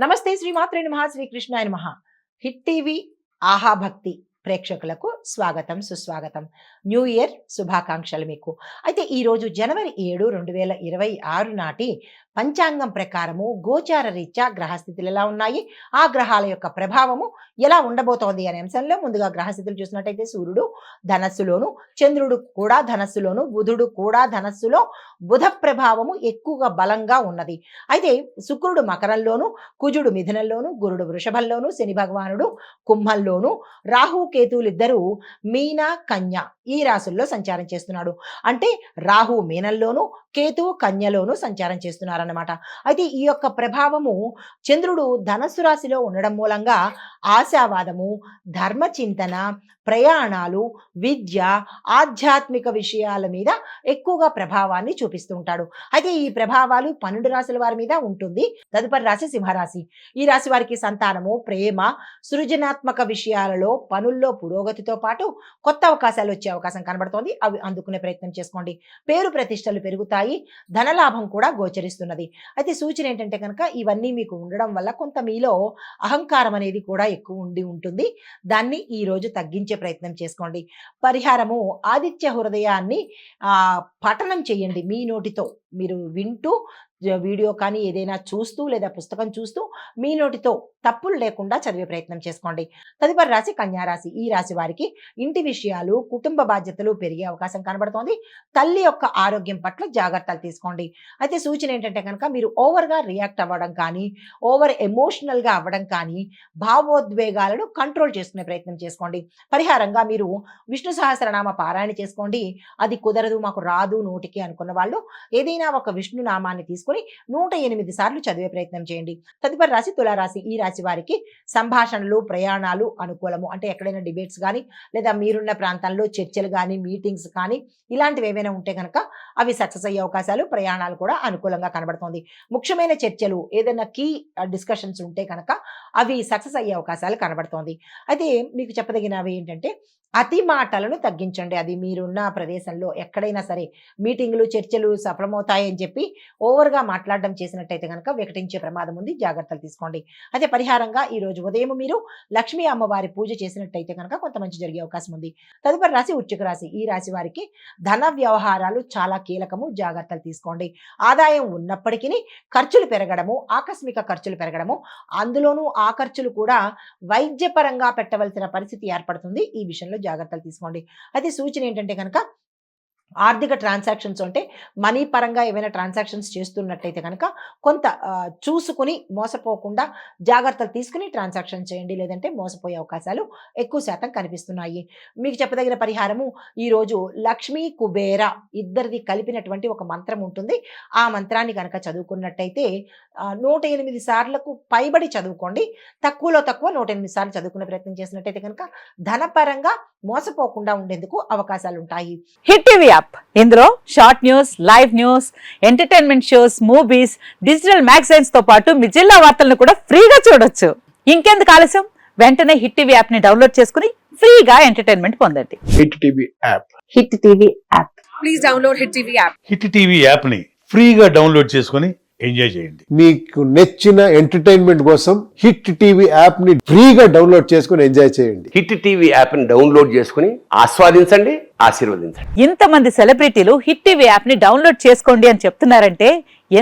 నమస్తే శ్రీమాత్రే నమః శ్రీకృష్ణాయ నమః. హిట్ టీవీ ఆహా భక్తి ప్రేక్షకులకు స్వాగతం సుస్వాగతం. న్యూ ఇయర్ శుభాకాంక్షలు మీకు. అయితే ఈరోజు జనవరి 7, 2026 నాటి పంచాంగం ప్రకారము గోచార రీత్యా గ్రహస్థితులు ఎలా ఉన్నాయి, ఆ గ్రహాల యొక్క ప్రభావము ఎలా ఉండబోతోంది అనే అంశంలో ముందుగా గ్రహస్థితులు చూసినట్టయితే సూర్యుడు ధనస్సులోను, చంద్రుడు కూడా ధనస్సులోను, బుధుడు కూడా ధనస్సులో, బుధ ప్రభావము ఎక్కువగా బలంగా ఉన్నది. అయితే శుక్రుడు మకరంలోను, కుజుడు మిథునంలోను, గురుడు వృషభంలోను, శని భగవానుడు కుంభంలోను, రాహు కేతువులు ఇద్దరు మీన కన్య ఈ రాశుల్లో సంచారం చేస్తున్నాడు. అంటే రాహు మీనంలోను, కేతువు కన్యలోను సంచారం చేస్తున్నారన్నమాట. అయితే ఈ యొక్క ప్రభావము చంద్రుడు ధనస్సు రాశిలో ఉండడం మూలంగా ఆశావాదము, ధర్మచింతన, ప్రయాణాలు, విద్య, ఆధ్యాత్మిక విషయాల మీద ఎక్కువగా ప్రభావాన్ని చూపిస్తూ ఉంటాడు. అయితే ఈ ప్రభావాలు 12 రాశుల వారి మీద ఉంటుంది. తదుపరి రాశి సింహరాశి. ఈ రాశి వారికి సంతానము, ప్రేమ, సృజనాత్మక విషయాలలో పనుల్లో పురోగతితో పాటు కొత్త అవకాశాలు వచ్చే అవకాశం కనబడుతోంది. అవి అందుకునే ప్రయత్నం చేసుకోండి. పేరు ప్రతిష్టలు పెరుగుతాయి, ధనలాభం కూడా గోచరిస్తున్నది. అయితే సూచన ఏంటంటే కనుక ఇవన్నీ మీకు ఉండడం వల్ల కొంత మీలో అహంకారం అనేది కూడా ఎక్కువ ఉండి ఉంటుంది. దాన్ని ఈ రోజు తగ్గించే ప్రయత్నం చేసుకోండి. పరిహారము ఆదిత్య హృదయాన్ని పఠనం చేయండి. మీ నోటితో మీరు వింటూ వీడియో కానీ ఏదైనా చూస్తూ లేదా పుస్తకం చూస్తూ మీ నోటితో తప్పులు లేకుండా చదివే ప్రయత్నం చేసుకోండి. తదుపరి రాశి కన్యారాశి. ఈ రాశి వారికి ఇంటి విషయాలు, కుటుంబ బాధ్యతలు పెరిగే అవకాశం కనబడుతోంది. తల్లి యొక్క ఆరోగ్యం పట్ల జాగ్రత్తలు తీసుకోండి. అయితే సూచన ఏంటంటే కనుక మీరు ఓవర్గా రియాక్ట్ అవ్వడం కానీ, ఓవర్ ఎమోషనల్గా అవ్వడం కానీ, భావోద్వేగాలను కంట్రోల్ చేసుకునే ప్రయత్నం చేసుకోండి. పరిహారంగా మీరు విష్ణు సహస్రనామ పారాయణ చేసుకోండి. అది కుదరదు, మాకు రాదు నోటికి అనుకున్న వాళ్ళు ఏదైనా ఒక విష్ణు నామాన్ని తీసుకొని 108 సార్లు చదివే ప్రయత్నం చేయండి. తదుపరి రాశి తులారాశి. ఈ రాశి వారికి సంభాషణలు, ప్రయాణాలు అనుకూలము. అంటే ఎక్కడైనా డిబేట్స్ కానీ లేదా మీరున్న ప్రాంతాల్లో చర్చలు కానీ, మీటింగ్స్ కానీ ఇలాంటివి ఏవైనా ఉంటే కనుక అవి సక్సెస్ అయ్యే అవకాశాలు, ప్రయాణాలు కూడా అనుకూలంగా కనబడుతోంది. ముఖ్యమైన చర్చలు, ఏదైనా కీ డిస్కషన్స్ ఉంటే కనుక అవి సక్సెస్ అయ్యే అవకాశాలు కనబడుతోంది. అయితే మీకు చెప్పదగినవి ఏంటంటే అతి మాటలను తగ్గించండి. అది మీరున్న ప్రదేశంలో ఎక్కడైనా సరే మీటింగులు, చర్చలు సఫలమవుతాయని చెప్పి ఓవర్గా మాట్లాడడం చేసినట్టయితే కనుక వికటించే ప్రమాదం ఉంది. జాగ్రత్తలు తీసుకోండి. అయితే పరిహారంగా ఈరోజు ఉదయం మీరు లక్ష్మీ అమ్మవారి పూజ చేసినట్టయితే కనుక కొంత మంచి జరిగే అవకాశం ఉంది. తదుపరి రాశి వృశ్చిక రాశి. ఈ రాశి వారికి ధన వ్యవహారాలు చాలా కీలకము. జాగ్రత్తలు తీసుకోండి. ఆదాయం ఉన్నప్పటికీ ఖర్చులు పెరగడము, ఆకస్మిక ఖర్చులు పెరగడము, అందులోనూ ఆ ఖర్చులు కూడా వైద్యపరంగా పెట్టవలసిన పరిస్థితి ఏర్పడుతుంది. ఈ విషయంలో జాగ్రత్తలు తీసుకోండి. అయితే సూచన ఏంటంటే కనుక ఆర్థిక ట్రాన్సాక్షన్స్ అంటే మనీ పరంగా ఏమైనా ట్రాన్సాక్షన్స్ చేస్తున్నట్టయితే కనుక కొంత చూసుకుని మోసపోకుండా జాగ్రత్తలు తీసుకుని ట్రాన్సాక్షన్ చేయండి. లేదంటే మోసపోయే అవకాశాలు ఎక్కువ శాతం కనిపిస్తున్నాయి. మీకు చెప్పదగిన పరిహారము ఈరోజు లక్ష్మీ కుబేర ఇద్దరిది కలిపినటువంటి ఒక మంత్రం ఉంటుంది. ఆ మంత్రాన్ని కనుక చదువుకున్నట్టయితే 108 సార్లకు పైబడి చదువుకోండి. తక్కువలో తక్కువ 108 సార్లు చదువుకునే ప్రయత్నం చేసినట్టయితే కనుక ధనపరంగా మోసపోకుండా ఉండేందుకు అవకాశాలు ఉంటాయి. హిట్ టీవీ యాప్, ఇందులో short news, live news, entertainment shows, movies, digital magazines తో పాటు మీ జిల్లా వార్తలను కూడా ఫ్రీగా చూడొచ్చు. ఇంకెందుకు ఆలస్యం, వెంటనే హిట్ టీవీ యాప్ ని డౌన్లోడ్ చేసుకుని ఫ్రీగా ఎంటర్టైన్మెంట్ పొందండి. Hit TV app. Hit TV app. Please download hit TV app. Hit TV app ని ఫ్రీగా డౌన్లోడ్ చేసుకుని ఎంజాయ్ చేయండి. మీకు నచ్చిన ఎంటర్టైన్మెంట్ కోసం హిట్ టీవీ యాప్ ని ఫ్రీగా డౌన్లోడ్ చేసుకుని ఎంజాయ్ చేయండి. హిట్ టీవీ యాప్ ని డౌన్లోడ్ చేసుకుని ఆస్వాదించండి, ఆశీర్వదించండి. ఇంతమంది సెలబ్రిటీలు హిట్ టీవీ యాప్ ని డౌన్లోడ్ చేసుకోండి అని చెప్తున్నారంటే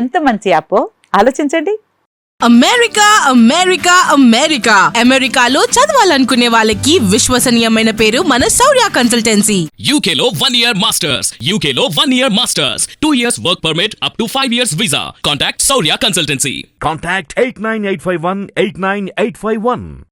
ఎంత మంచి యాప్ ఆలోచించండి. అమెరికా అమెరికా అమెరికా అమెరికాలో చదవాలనుకునే వాళ్ళకి విశ్వసనీయమైన పేరు మన శౌర్య కన్సల్టెన్సీ. UK లో 1 year masters. UK లో 1 year masters. 2 years work permit up to 5 years visa. Contact Saurya Consultancy. Contact 89851 89851.